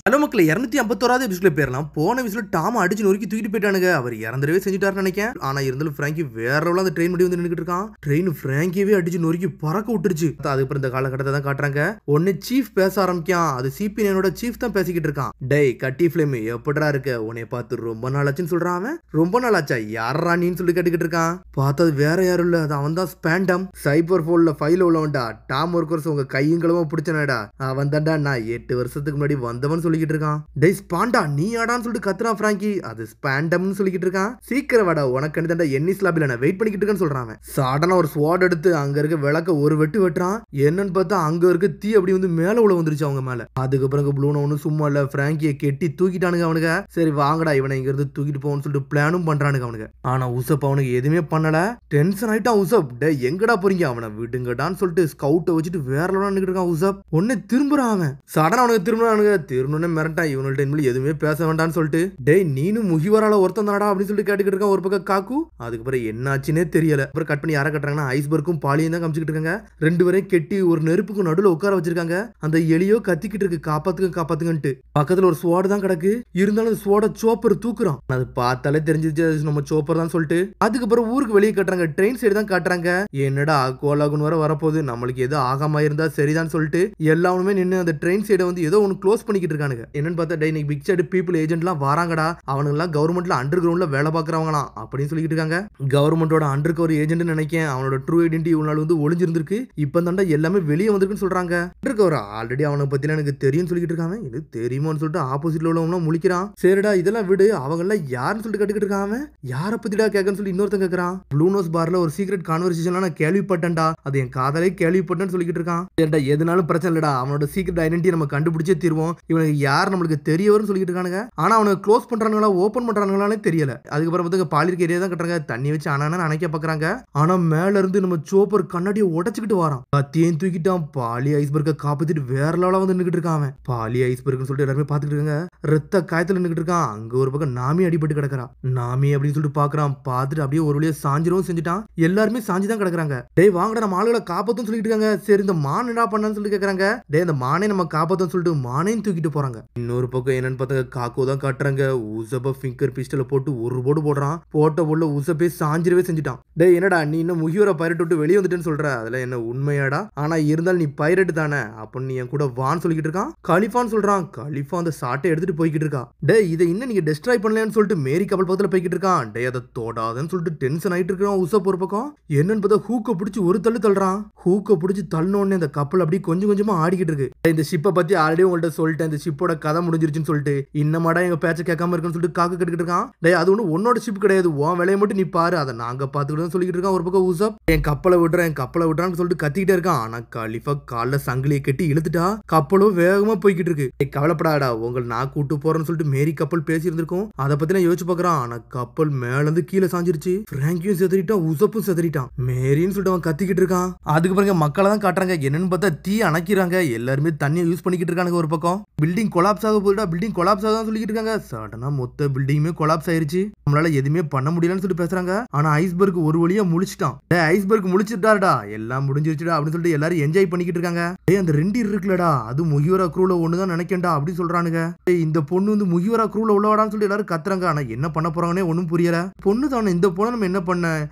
Hello மக்களே 251வது எபிசோட்ல பேரலாம். போன எபிசோட்ல டாம் அடிச்சு நொறுக்கி தூக்கிட்டு போயிட்டானுங்க. அவர் இறந்துடவே செஞ்சுட்டாருன்னு நினைக்கிறேன். ஆனா இருந்தாலும் ஃப்ராங்கி வேற லெவல்ல அந்த ட்ரெயின் முடி வந்து நின்னுக்கிட்டு இருக்கான். ட்ரெயின் ஃப்ராங்கியவே அடிச்சு நொறுக்கி பறக்க விட்டுருச்சு. அதுக்கப்புறம் இந்த காலகட்டத்தை தான் காட்டுறாங்க. ஒன்னு சீஃப் பேச ஆரம்பிக்கான். அது CP9 சீஃப் தான் பேசிக்கிட்டு இருக்கான். டேய் கட்டி ஃபிளேம் எப்படிடா இருக்க? உன்னைய பார்த்து ரொம்ப நாள் ஆச்சுன்னு சொல்றான் அவன். ரொம்ப நாள் ஆச்சா? யாரா நீன்னு சொல்லி கேட்டுக்கிட்டு இருக்கான். பார்த்தது வேற யாரும் இல்ல, அது அவன் தான் ஸ்பேண்டம். சைபர் போன்ல ஃபைல் உள்ளவன்டா. டாம் ஒர்க்கர்ஸ் உங்க கையும் களவும் பிடிச்சனடா. அவன் தான்டா நான் 8 வருஷத்துக்கு முன்னாடி வந்தவன் சொல்லிக்கிட்டு இருக்கான். டேய் ஸ்பாண்டா நீ ஆடான்னு சொல்லிட்டு கத்துறான் ஃப்ராங்கி. அது ஸ்பாண்டம்னு சொல்லிக்கிட்டு இருக்கான். சீக்கிரம் வாடா, உனக்கு தான்டா என்னிஸ் லாபில நான் வெயிட் பண்ணிக்கிட்டு இருக்கேன்னு சொல்றான். சடனா ஒரு ஸ்வாட் எடுத்து அங்க இருக்க விளக்க ஒரு வெட்டு வெட்டுறான். என்னன்னு பார்த்தா அங்க இருக்க தீ அப்படி வந்து மேல உள்ள வந்துருச்சு அவங்க மேல. அதுக்கப்புறம் ப்ளூனோ ஒன்னும் சும்மா இல்ல, ஃப்ராங்கியை கெட்டி தூக்கிட்டானுங்க அவனுங்க. சரி வாங்கடா இவனை இங்க இருந்து தூக்கிட்டு போன்னு சொல்லிட்டு பிளானும் பண்றானுங்க அவனுங்க. ஆனா உசப் அவனுக்கு எதுவுமே பண்ணல. டென்ஷன் ஆயிட்டான் உசப். டே எங்கடா போறீங்க? அவனை விடுங்கடான்னு சொல்லிட்டு ஸ்கவுட்டை வச்சுட்டு வேற லெவலா நின்னுட்டு இருக்கான் உசப். ஒன்னு திரும்புறான் அவன். சடனா அவனுக்கு திரும்புறானுங்க மிரட்டான். இவனுடைய எதுவுமே பேச வேண்டாம்னு சொல்லிட்டு டேய் நீனும் முகிவரால ஒருத்தன் தானடா அப்படின்னு சொல்லிட்டு கேட்டுக்கிட்டு இருக்கான் ஒரு பக்கம் காக்கு. அதுக்கப்புறம் என்னாச்சுன்னே தெரியல. அப்புறம் கட் பண்ணி யாரை கட்டுறாங்கன்னா ஐஸ்பர்க்கும் பாலியும் தான் காமிச்சிட்டு இருக்காங்க. ரெண்டு பேரையும் கெட்டி ஒரு நெருப்புக்கு நடுவில் உட்கார வச்சிருக்காங்க. அந்த எலியோ கத்திக்கிட்டு இருக்கு காப்பாத்துங்கன்ட்டு. பக்கத்துல ஒரு ஸ்வாட் தான் கிடக்கு. இருந்தாலும் அந்த ஸ்வாட சோப்பர் தூக்குறான். அது பார்த்தாலே தெரிஞ்சிச்சு நம்ம சோப்பர் தான் சொல்லிட்டு. அதுக்கப்புறம் ஊருக்கு வெளியே கட்டுறாங்க. ட்ரெயின் சைடு தான் காட்டுறாங்க. என்னடா கோலாகுன் வர வரப்போகுது, நம்மளுக்கு எதோ ஆகாம இருந்தா சரிதான் சொல்லிட்டு எல்லாருமே நின்று அந்த ட்ரெயின் சைடை வந்து ஏதோ ஒன்று க்ளோஸ் பண்ணிக்கிட்டு இருக்கானுங்க. என்னன்னு பார்த்தா டே இன்னைக்கு பிக் சைடு பீப்புள் ஏஜென்ட்லாம் வராங்கடா. அவனுங்கெல்லாம் கவர்மெண்ட்ல அண்டர் கிரவுண்ட்ல வேலை பார்க்கறவங்களாம் அப்படின்னு சொல்லிட்டு இருக்காங்க. கவர்மெண்டோட அண்டர் கவர் ஏஜென்ட் நினைக்கிறேன். அவனோட ட்ரூ ஐடென்டிட்டி இவ்வளவு வந்து ஒளிஞ்சிருந்திருக்கு. இப்போ தாண்டா எல்லாமே வெளியே வந்திருக்குன்னு சொல்றாங்க. அண்டர் கவர் ஆல்ரெடி அவனை பத்தில எனக்கு தெரியும்னு சொல்லிட்டு இருக்காங்க. இது தெரியுமான்னு சொல்லிட்டு ஆப்போசிட்ல உள்ளவங்க முழிக்கிறான். சரிடா இதெல்லாம் விடு, அவங்க எல்லாம் யாருன்னு சொல்லிட்டு கட்டுக்கிட்டு இருக்காங்க. யார பத்திடா கேட்கன்னு சொல்லி இன்னொருத்தன் கேட்கறான். ப்ளூனோஸ் பார்ல ஒரு சீக்ரெட் கான்வர்சேஷன் நான் கேள்விப்பட்டேன்டா. அது என் காதலே கேள்விப்பட்டேன்னு சொல்லிட்டு இருக்கான். சரிடா எதுனாலும் பிரச்சனை இல்லடா, அவனோட சீக்ரெட் ஐடென்டிட்டி நம்ம கண்டுபிடிச்சே தீர்வோம். இவனுக்கு யார் நம்மளுக்கு தெரியவரும் சொல்லிட்டு இருக்கானுங்க. ஆனா அவனுக்கு க்ளோஸ் பண்றானுங்களா ஓபன் பண்றானுங்களானே தெரியல. அதுக்கப்புறம் வந்து பாலிருக்க ஏரியா தான் கட்டுறாங்க. தண்ணி வச்சு ஆனானு அணைக்க பாக்குறாங்க. ஆனா மேல இருந்து நம்ம சோப்பர் கண்ணாடியை உடைச்சுக்கிட்டு வரான். கத்தியையும் தூக்கிட்டான். பாலி ஐஸ்பர்க்கை காப்பாத்திட்டு வேற லெவலா வந்து நின்னுட்டு இருக்கான் அவன். பாலி ஐஸ்பர்க்னு சொல்லிட்டு எல்லாருமே பாத்துட்டு இருக்காங்க. ரத்த காயத்துல நின்னுட்டு இருக்கான். அங்க ஒரு பக்கம் நாமி அடிபட்டு கிடக்குறான். நாமி அப்படின்னு சொல்லிட்டு பாக்குறான். பாத்துட்டு அப்படியே ஒரு வழியா சாஞ்சிரவும் செஞ்சுட்டான். எல்லாருமே சாஞ்சுதான் கிடக்குறாங்க. டேய் வாங்கடா நம்ம ஆளுகளை காப்பாத்துன்னு சொல்லிட்டு இருக்காங்க. சரி இந்த மான் என்ன பண்ணான்னு சொல்லிட்டு கேக்குறாங்க. டே இந்த மானை நம்ம காப்பாத்துன்னு சொல்லிட்டு மானையும் தூக்கிட்டு போறாங்க. இன்னொரு பக்கம் என்னன்னு பார்த்தா காக்கோ தான் காட்டுறாங்க. உசப்ப ஃபிங்கர் பிஸ்டல போட்டு ஒரு போடு போடுறான். போட்ட போல உசப்பே சாஞ்சிரவே செஞ்சுட்டான். டே என்னடா நீ இன்னும் முகியோர பைரட் விட்டு வெளியே வந்துட்டேன்னு சொல்ற? அதுல என்ன உண்மையாடா? ஆனா இருந்தாலும் நீ பைரட் தானே, அப்ப நீ என் கூட வான்னு சொல்லிக்கிட்டு இருக்கான். கலிஃபான்னு சொல்றான். கலிஃபா அந்த சாட்டை எடுத்துட்டு போய்கிட்டு இருக்கா. டே இதை இன்னும் நீங்க டெஸ்ட்ராய் பண்ணலன்னு சொல்லிட்டு மேரி கப்பல் பக்கத்துல போய்கிட்டு இருக்கான். டே அதை தோடாதன்னு சொல்லிட்டு டென்ஷன் ஆயிட்டு இருக்கான் உசப் ஒரு பக்கம். என்னன்னு பார்த்தா ஹூக்க பிடிச்சி ஒரு தள்ளுறான். ஹூக்க பிடிச்சி தள்ளினோடனே அந்த கப்பல் அப்படி கொஞ்சம் கொஞ்சமா ஆடிக்கிட்டு இருக்கு. இந்த ஷிப்பை பத்தி ஆல்ரெடி உங்கள்ட்ட சொல்லிட்டேன். இந்த ஷிப்போட கதை முடிஞ்சிருச்சுன்னு சொல்லிட்டு இன்னமாடா எங்க பேச்ச கேட்காம இருக்குன்னு சொல்லிட்டு காக்கு கட்டுக்கிட்டு இருக்கான். டே அது ஒண்ணு உன்னோட ஷிப் கிடையாது, உன் வேலையை மட்டும் நீ பாரு, அதை நாங்க பாத்துக்கிட்டு சொல்லிக்கிட்டு இருக்கான் ஒரு பக்கம் உசப். என் கப்பலை விடுறான்னு சொல்லிட்டு கத்திக்கிட்டே இருக்கான். ஆனா கலிஃபா கால்ல சங்கிலியை கட்டி இழுத்துட்டா. கப்பலும் வேகமா போய்கிட்டு இருக்கு. கவலைப்படாடா உங்களை நான் கூட்டு போறேன்னு சொல்லிட்டு மேரி கப்பல் பேசி இருந்திருக்கும். அதை பத்தி நான் யோசிச்சு பாக்குறான். ஆனா கப்பல் மேல இருந்து கீழே சாஞ்சிருச்சு. பிராங்கியும் செதறிட்டான், உசப்பும் செதறிட்டான். மேரின்னு சொல்லிட்டு அவன் கத்திக்கிட்டு இருக்கான். அதுக்கு பிறகு மக்களை தான் காட்டுறாங்க. என்னன்னு பார்த்தா தீ அணைக்கிறாங்க. எல்லாருமே தண்ணியை யூஸ் பண்ணிக்கிட்டு இருக்காங்க ஒரு பக்கம். பில்டிங் கொலாப்ஸ் ஆக போயிட்டா, பில்டிங் கொலாப்ஸ் ஆக சொல்லிட்டு இருக்காங்க. சடனா மொத்த பில்டிங்குமே கொலாப்ஸ் ஆயிருச்சு. நம்மளால எதுவுமே பண்ண முடியலன்னு சொல்லிட்டு பேசுறாங்க. ஆனா ஐஸ்பர்க் ஒரு வழியா முழிச்சிட்டான். ஐஸ்பர்க் முழிச்சிட்டாருடா, எல்லாம் முடிஞ்சிருச்சுடா அப்படின்னு சொல்லிட்டு எல்லாரும் என்ஜாய் பண்ணிக்கிட்டு இருக்காங்க. அந்த ரெண்டு இருக்குல்லடா, அது முகிவரா க்ரூல ஒண்ணுதான் நினைக்கேன்டா அப்படின்னு சொல்றானுங்க. இந்த பொண்ணு வந்து முகிவரா க்ரூல உள்ளவாடான்னு சொல்லி எல்லாரும் கத்துறாங்க. ஆனா என்ன பண்ண போறாங்கன்னே ஒன்னும் புரியல. பொண்ணு தானே, இந்த பொண்ணை நம்ம என்ன பண்ண,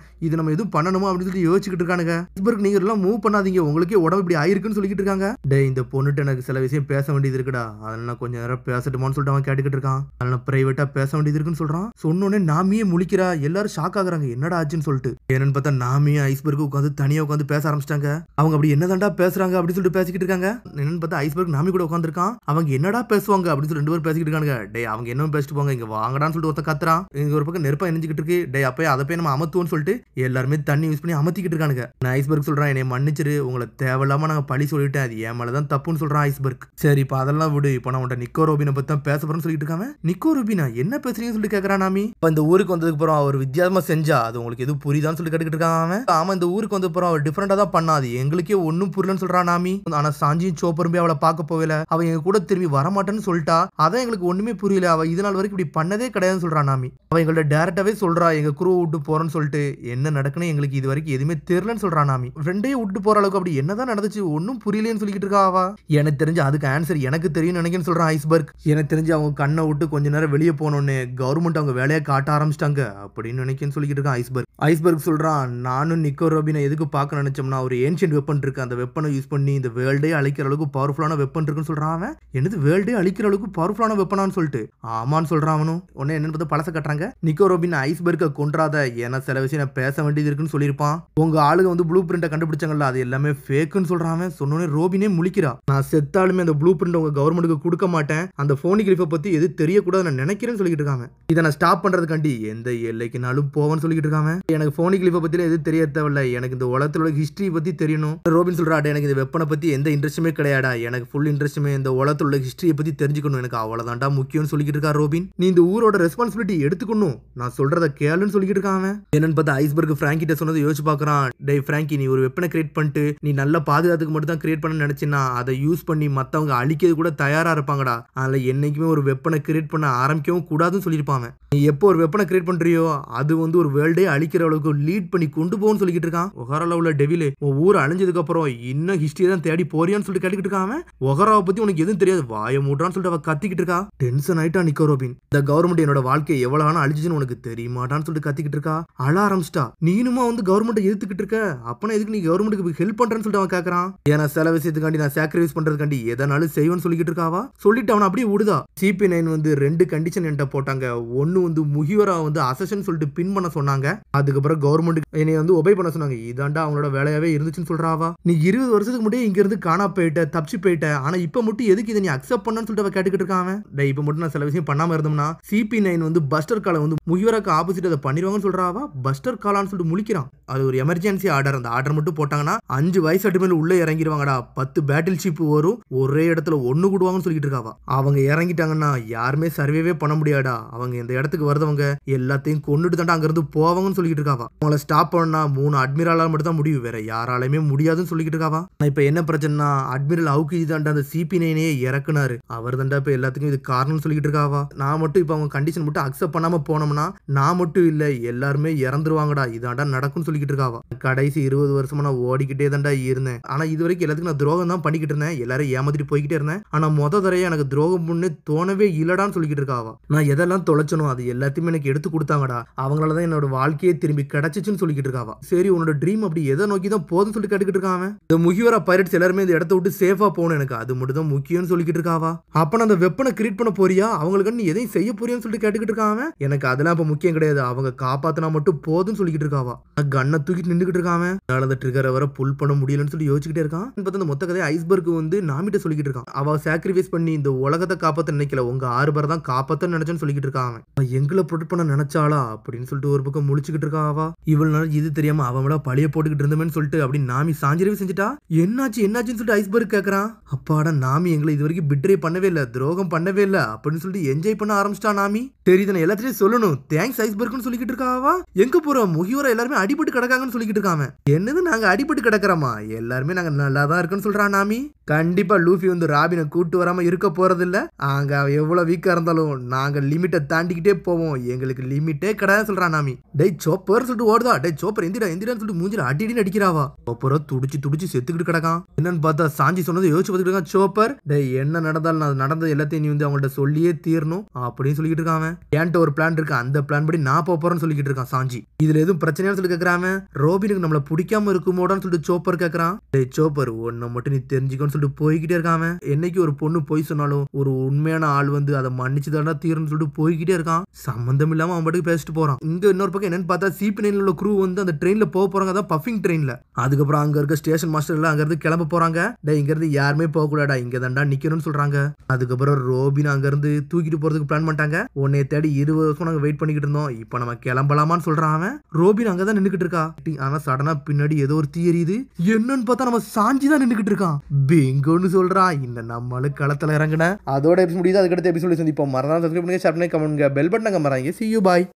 இது நம்ம எதுவும் பண்ணணுமா அப்படின்னு சொல்லி யோசிச்சுக்கிட்டு இருக்கானுங்க. ஐஸ்பர்க் நீங்க எல்லாம் மூவ் பண்ணாதீங்க, உங்களுக்கே உடம்பு இப்படி ஆயிருக்குன்னு சொல்லிட்டு இருக்காங்க. டே இந்த பொண்ணுட்டு எனக்கு சில விஷயம் பேச வேண்டியது இருக்குடா, அதனால கொஞ்சம் நேரம் பேசட்டுமான்னு சொல்லிட்டு அவன் கேட்டுக்கிட்டு இருக்கான். அதனால பிரைவேட்டா பேச வேண்டியது இருக்குன்னு சொல்றான். சொன்னோடனே நாமியே முழிக்கிறா. எல்லாரும் ஷாக் ஆகுறாங்க என்னடா ஆச்சுன்னு சொல்லிட்டு. என்னன்னு பார்த்தா நாமியே ஐஸ்பர்க் உட்காந்து தனியா உட்காந்து பேச ஆரம்பிச்சிட்டாங்க. அவங்க அப்படி என்னதான்டா பேசுறாங்க அப்படின்னு சொல்லிட்டு பேசிக்கிட்டு இருக்காங்க. என்னன்னு பார்த்தா ஐஸ்பர்க் நாமி கூட உட்காந்துருக்கான். அவங்க என்னடா பேசுவாங்க அப்படின்னு சொல்லி ரெண்டு பேரும் பேசிக்கிட்டு இருக்காங்க. டே அவங்க என்ன பேசிட்டு போங்க, இங்க வாங்கடான்னு சொல்லிட்டு ஒருத்த கத்துறான். இங்க ஒரு பக்கம் நெருப்பா எரிஞ்சுக்கிட்டு இருக்கு. டே அப்பயே அதை போய் நம்ம அமத்துவோம்னு சொல்லிட்டு எல்லாருமே தண்ணி யூஸ் பண்ணி அமத்திக்கிட்டு இருக்கானுங்க. நான் ஐஸ்பர்க் சொல்றான் என்னை மன்னிச்சிரு, உங்களை தேவையில்லாம நாங்க பழி சொல்லிட்டேன், அது என் மேலதான் தப்புன்னு சொல்றான் ஐஸ்பர்க். சரி இப்ப அதெல்லாம் விடு, இப்ப நான் உன்ட்ட நிக்கோ ரோபினை பத்தி தான் பேச போறேன்னு சொல்லிட்டு இருக்காங்க. நிக்கோ ரோபினா என்ன பேசுறீங்கன்னு சொல்லிட்டு கேக்குறான் நாமி. இப்ப இந்த ஊருக்கு வந்ததுக்கு அப்புறம் அவர் வித்தியாசமா செஞ்சா அது உங்களுக்கு எதுவும் புரியுதான்னு சொல்லி கேட்டுக்கிட்டு இருக்கான். ஆமா இந்த ஊருக்கு வந்து அப்புறம் அவர் டிஃபரெண்டா தான் பண்ணாது, எங்களுக்கே ஒன்னும் புரியலன்னு சொல்றான் நாமி. ஆனா சாஞ்சியும் சோப்பருமே அவளை பார்க்க போகல, அவ எங்க கூட திரும்பி வரமாட்டேன்னு சொல்லிட்டா. அதான் எங்களுக்கு ஒண்ணுமே புரியல, அவ இது நாள் வரைக்கும் இப்படி பண்ணதே கிடையாதுன்னு சொல்றான் நாமி. அவ எங்கள்ட்ட டைரக்டாவே சொல்றா எங்க குரூ விட்டு போறேன்னு சொல்லிட்டு. என்ன நடக்குன்னு எங்களுக்கு இது வரைக்கும் எதுவுமே தெரியலன்னு சொல்றான் நாமி. ஃப்ரெண்டையே விட்டு போற அளவுக்கு அப்படி என்னதான் நடந்துச்சு ஒன்னும் புரியலன்னு சொல்லிட்டு இருக்கா அவ. எனக்கு தெரிஞ்சு அதுக்கு ஆன்சர் எனக்கு தெரியும் நினைக்கிறேன்னு இருக்குன்னு சொல்றான் ஐஸ்பர்க். எனக்கு தெரிஞ்சு அவங்க கண்ணை விட்டு கொஞ்ச நேரம் வெளியே போனோன்னு கவர்மெண்ட் அவங்க வேலையை காட்ட ஆரம்பிச்சிட்டாங்க அப்படின்னு நினைக்கன்னு சொல்லிக்கிட்டு இருக்கான் ஐஸ்பர்க். ஐஸ்பர்க் சொல்றான், நானும் நிக்கோ ரோபினை எதுக்கு பார்க்க நினைச்சோம்னா ஒரு ஏன்ஷியன்ட் வெப்பன் இருக்கு, அந்த வெப்பனை யூஸ் பண்ணி இந்த வேர்ல்டே அழிக்கிற அளவுக்கு பவர்ஃபுல்லான வெப்பன் இருக்குன்னு சொல்றான் அவன். என்னது வேர்ல்டே அழிக்கிற அளவுக்கு பவர்ஃபுல்லான வெப்பனான்னு சொல்லிட்டு ஆமான்னு சொல்றான் அவனும். உடனே என்னன்னு பார்த்து பழச கட்டுறாங்க. நிக்கோ ரோபின் ஐஸ்பர்க்கை கொன்றாத, ஏன்னா சில விஷயம் நான் பேச வேண்டியது இருக்குன்னு சொல்லியிருப்பான். உங்க ஆளுங்க வந்து ப்ளூ பிரிண்ட்டை கண்டுபிடிச்சாங்கல்ல, அது எல்லாமே ஃபேக்குன்னு சொல்றான். சொன்னோடனே ரோபினே முழிக்கிறா. நான் செத்தாலுமே அந்த ப்ளூ பிரிண்ட் உங்க கவர்மெண்ட்டுக்கு கொடுக்க மாட்டேன், அந்த போனிகிரிஃபை பத்தி எது தெரியக்கூடாது நான் நினைக்கிறேன்னு சொல்லிட்டு இருக்காங்க. இதை நான் ஸ்டாப் பண்றதுக்காண்டி எந்த எல்லைக்குனாலும் போவேன்னு சொல்லிட்டு இருக்காங்க. எனக்கு போனிகிரிஃபை பத்தி எது தெரிய தேவையில்ல, எனக்கு இந்த உலகத்தோட ஹிஸ்டரி பத்தி தெரியணும். ரோபின் சொல்றாடா, எனக்கு இந்த வெப்பனை பத்தி எந்த இன்ட்ரெஸ்ட்டுமே கிடையாடா, எனக்கு ஃபுல் இன்ட்ரெஸ்ட்டுமே இந்த உலகத்தோட ஹிஸ்டரியை பத்தி தெரிஞ்சுக்கணும், எனக்கு அவ்வளவுதான்டா முக்கியம்னு சொல்லிட்டு இருக்கா ரோபின். நீ இந்த ஊரோட ரெஸ்பான்சிபிலிட்டி எடுத்துக்கணும், நான் சொல்றத கேளுன்னு சொல்லிட்டு இருக்காங்க. என்னன்னு பார்த்தா ஐஸ்பர்க் பிராங்கிட்ட சொன்னதை யோசிச்சு பாக்குறான். டே பிராங்கி, நீ ஒரு வெப்பனை கிரியேட் பண்ணிட்டு நீ நல்ல பாதுகாத்துக்கு மட்டும் தான் கிரியேட் பண்ண நினைச்சினா அதை யூஸ் பண்ணி மத்தவங்க அழிக்கிறது கூட தயாரா இருப்பாங்கடா. அதுல என்னைக்குமே ஒரு வெப்பனை கிரியேட் பண்ண ஆரம்பிக்கவும் கூடாதுன்னு சொல்லியிருப்பாங்க. நீ எப்போ ஒரு வெப்பனை கிரியேட் பண்றியோ அது வந்து ஒரு வேர்ல்டே அழிக்கிற அளவுக்கு லீட் பண்ணி கொண்டு போகும்னு சொல்லிட்டு இருக்கான். ஒஹரால உள்ள டெவிலே, உன் ஊர் அழிஞ்சதுக்கு அப்புறம் இன்னும் ஹிஸ்டரி தான் தேடி போறியான்னு சொல்லிட்டு கேட்டுக்கிட்டு இருக்கான். ஒஹராவை பத்தி உனக்கு எதுவும் தெரியாது, வாய மூடுறான்னு சொல்லிட்டு அவ கத்திக்கிட்டு இருக்கா. டென்ஷன் ஆயிட்டா நிக்கோ ரோபின். இந்த கவர்மெண்ட் என்னோட வாழ்க்கையை எவ்வளவு வேணா அழிச்சுன்னு உனக்கு தெரியுமாட்டான்னு சொல்லிட்டு கத்திக்கிட்டு இருக்கா. அழ ஆரம்பிச்சிட்டா. நீனுமா வந்து கவர்மெண்ட் எதிர்த்துக்கிட்டு இருக்க, அப்பனா எதுக்கு நீ கவர்மெண்ட்டுக்கு ஹெல்ப் பண்றேன்னு சொல்லிட்டு அவன் கேட்கறான். ஏன்னா சில விஷயத்துக்காண்டி நான் சாக்ரிஃபைஸ் பண்றதுக்காண்டி எதனாலும் செய்வேன்னு சொல்லிக்கிட்டு இருக்காவா. சொல்லிட்டு அவன் அப்படியே விடுதா. CP9 வந்து 2 கண்டிஷன் என்கிட்ட போட்டாங்க. ஒன்னு வந்து முகிவரா வந்து அசஷன் சொல்லிட்டு பின் பண்ண சொன்னாங்க, அதுக்கப்புறம் கவர்மெண்ட் என்னை வந்து ஒபே பண்ண சொன்னாங்க. இதாண்டா அவங்களோட வேலையாவே இருந்துச்சுன்னு சொல்றாவா. நீ 20 வருஷத்துக்கு முன்னாடி இங்க இருந்து காணா போயிட்ட, தப்பிச்சு போயிட்ட, ஆனா இப்ப மட்டும் எதுக்கு இதை நீ அக்செப்ட் பண்ணன்னு சொல்லிட்டு அவ கேட்டுக்கிட்டு இருக்காங்க. இப்ப மட்டும் நான் சில விஷயம் பண்ணாம இருந்தோம்னா CP9 வந்து பஸ்டர் காலை வந்து முகிவராக்கு ஆப்போசிட் அதை பண்ணிடுவாங்கன்னு சொல்றாவா. பஸ்டர் காலான்னு சொல்லிட்டு முழிக்கிறான். அது ஒரு எமர்ஜென்சி ஆர்டர், அந்த ஆர்டர் மட்டும் போட்டாங்கன்னா 5 வயசு அட்டு மேல உள்ள இறங்கிடுவாங்கடா. 10 பேட்டில் ஷிப் வரும், ஒரே இடத்துல ஒண்ணு கூடுவாங்கன்னு சொல்லிட்டு இருக்காவா. அவங்க இறங்கிட்டாங்கன்னா யாருமே சர்வேவே பண்ண முடியாடா. அவங்க இந்த இடத்துக்கு வருதவங்க எல்லாத்தையும் கொண்டுட்டு தாண்டா அங்க இருந்து போவாங்கன்னு சொல்லிட்டு இருக்காவா. அவங்கள ஸ்டாப் பண்ணா 3 அட்மிரலால மட்டும் தான் முடியும், வேற யாராலுமே முடியாதுன்னு சொல்லிட்டு இருக்காவா. இப்ப என்ன பிரச்சனைனா அட்மிரல் அவுக்கி தாண்டா அந்த CP9 இறக்குனாரு, அவர் தாண்டா இப்ப எல்லாத்துக்கும் இது காரணம்னு சொல்லிட்டு இருக்காவா. நான் மட்டும் இப்ப அவங்க கண்டிஷன் மட்டும் அக்செப்ட் பண்ணாம போனோம்னா நான் மட்டும் இல்ல எல்லாருமே இறந்துருவாங்கடா, இதாண்டா நடக்கும்னு சொல்லிட்டு இருக்காவா. கடைசி 20 வருஷமா நான் ஓடிக்கிட்டே தாண்டா இருந்தேன், ஆனா இது வரைக்கும் எல்லாத்துக்கும் நான் துரோகம் தான் பண்ணிக்கிட்டு இருந்தேன், எல்லாரும் ஏமாத்திட்டு போய்கிட்டே இருந்தேன், ஆனா தடவையா எனக்கு துரோகம் பண்ணு தோணவே இல்லடான்னு சொல்லிக்கிட்டு இருக்காவா. நான் எதெல்லாம் தொலைச்சனும் அது எல்லாத்தையுமே எனக்கு எடுத்து கொடுத்தாங்கடா, அவங்களாலதான் என்னோட வாழ்க்கையே திரும்பி கிடைச்சிச்சுன்னு சொல்லிக்கிட்டு இருக்காவா. சரி உன்னோட ட்ரீம் அப்படி எதை நோக்கி தான் போதும்னு சொல்லி கேட்டுக்கிட்டு இருக்காங்க. இந்த முகிவரா பைரட்ஸ் எல்லாருமே இந்த இடத்த விட்டு சேஃபா போகணும், எனக்கு அது மட்டும் தான் முக்கியம்னு சொல்லிக்கிட்டு இருக்காவா. அப்ப நான் அந்த வெப்பனை கிரியேட் பண்ண போறியா, அவங்களுக்கு நீ எதையும் செய்ய போறியான்னு சொல்லிட்டு கேட்டுக்கிட்டு இருக்காங்க. எனக்கு அதெல்லாம் இப்ப முக்கியம் கிடையாது, அவங்க காப்பாத்தினா மட்டும் போதும்னு சொல்லிக்கிட்டு இருக்காவா. கண்ணை தூக்கிட்டு நின்றுகிட்டு இருக்காங்க. அந்த ட்ரிகரை வர புல் பண்ண முடியலன்னு சொல்லி யோசிச்சுக்கிட்டே இருக்கான். இந்த மொத்த கதையை ஐஸ்பர்க் வந்து நாமிட்ட சொல்லிக்கிட்டு இருக்கான். அவ சாக்ரிஃபைஸ் பண்ணி இந்த உலகத்தை காப்பாத்த நினைக்கல, உங்க 6 பேர் தான் காப்பாத்த நினைச்சேன்னு சொல்லிக்கிட்டு இருக்காங்க. எங்களை ப்ரொடெக்ட் பண்ண நினைச்சாளா அப்படின்னு சொல்லிட்டு ஒரு பக்கம் முழிச்சுக்கிட்டு இருக்காவா. இவ்வளவு நாள் இது தெரியாம அவங்கள பழைய போட்டுக்கிட்டு இருந்தோம்னு சொல்லிட்டு அப்படி நாமி சாஞ்சிரவே செஞ்சுட்டா. என்னாச்சுன்னு சொல்லிட்டு ஐஸ்பர்க் கேக்குறான். அப்பாடா நாமி எங்களை இது வரைக்கும் பிட்ரே பண்ணவே இல்ல, துரோகம் பண்ணவே இல்ல அப்படின்னு சொல்லிட்டு என்ஜாய் பண்ண ஆரம்பிச்சிட்டா நாமி. தெரியுது எல்லாத்தையும் சொல்லணும், தேங்க்ஸ் ஐஸ்பர்க்னு சொல்லிக்கிட்டு இருக்காவா. எங்க போறோம், முகிவரா எல்லாருமே அடிபட்டு கிடக்காங்கன்னு சொல்லிக்கிட்டு இருக்காங்க. என்னது நாங்க அடிபட்டு கிடக்குறோமா, எல்லாருமே நாங்க நல்லா தான் இருக்குன்னு சொல்றான் நாமி. கண்டிப்பா லூஃபி வந்து ராபினை கூட்டு வராம இருக்க போறது இல்ல, அங்க எவ்வளவு வீக்கா இருந்தாலும் நாங்க லிமிட்டை தாண்டிக்கிட்டே போவோம், எங்களுக்கு லிமிட்டே கிடையாது சொல்றான் நாமி. டேய் சோப்பர் சொல்லிட்டு ஓடுதா. டேய் சோப்பர் எந்திரான்னு சொல்லிட்டு மூஞ்சில அடின்னு அடிக்கிறாவா. அப்புறம் துடிச்சு செத்துக்கிட்டு கிடக்கான். என்னன்னு பார்த்தா சாஞ்சி சொன்னதை யோசிச்சு பார்த்துட்டு இருக்கான். சோப்பர் டேய் என்ன நடந்தாலும் நான் நடந்தது எல்லாத்தையும் நீ வந்து அவங்கள்ட்ட சொல்லியே தீரணும் அப்படின்னு சொல்லிக்கிட்டு இருக்காங்க. என்கிட்ட ஒரு பிளான் இருக்கு, அந்த பிளான் படி நான் போறேன்னு சொல்லிக்கிட்டு இருக்கான் சாஞ்சி. இதுல எதுவும் பிரச்சனையான்னு சொல்லி கேட்கறாங்க. ரோபினுக்கு நம்மள பிடிக்காம இருக்குமோடான்னு சொல்லிட்டு சோப்பர் கேட்கறான். டேய் சோப்பர் ஒன்ன மட்டும் நீ தெரிஞ்சுக்கன்னு சொல்லிட்டு போய்கிட்டே இருக்காம. என்னைக்கு ஒரு பொண்ணு போய் சொன்னாலும் ஒரு உண்மையான ஆள் வந்து அதை மன்னிச்சு தாண்டா தீரன்னு சொல்லிட்டு போய்கிட்டே இருக்கான். சம்பந்தம் இல்லாம அவன் பாட்டுக்கு பேசிட்டு போறான். இங்க இன்னொரு பக்கம் என்னன்னு பார்த்தா CP9 உள்ள க்ரூ வந்து அந்த ட்ரெயின்ல போறாங்க, அதான் பஃபிங் ட்ரெயின்ல. அதுக்கப்புறம் அங்க இருக்க ஸ்டேஷன் மாஸ்டர் எல்லாம் அங்க இருந்து கிளம்ப போறாங்க. டேய் இங்க இருந்து யாருமே போக கூடாடா, இங்க தாண்டா நிக்கணும்னு சொல்றாங்க. அதுக்கப்புறம் ரோபின் அங்க இருந்து தூக்கிட்டு போறதுக்கு பிளான் பண்ணிட்டாங்க. உன்னை தேடி 20 வருஷம் நாங்க வெயிட் பண்ணிக்கிட்டு இருந்தோம், இப்ப நம்ம கிளம்பலாமான்னு சொல்றான் அவன். ரோபின் அங்கதான் நின்னுக்கிட்டு இருக்கா. ஆனா சடனா பின்னாடி ஏதோ ஒரு தீ எரியுது. என்னன்னு பார்த்தா நம்ம சாஞ்சி தான் நின்னுக்கிட்டு இருக்கான். பிங்கோன்னு சொல்றான். இந்த நம்மளுக்கு களத்துல இறங்குன அதோட எபிசோட் முடியுது. அதுக்கடுத்த எபிசோட் சந்திப்போம். மறக்காம சப்ஸ்கிரைப் பண்ணுங்க, ஷேர் பண்ணுங்க, கமெண்ட் பண்ணுங்க, பெல் பட்டனை மறக்காதீங்க. See you, bye.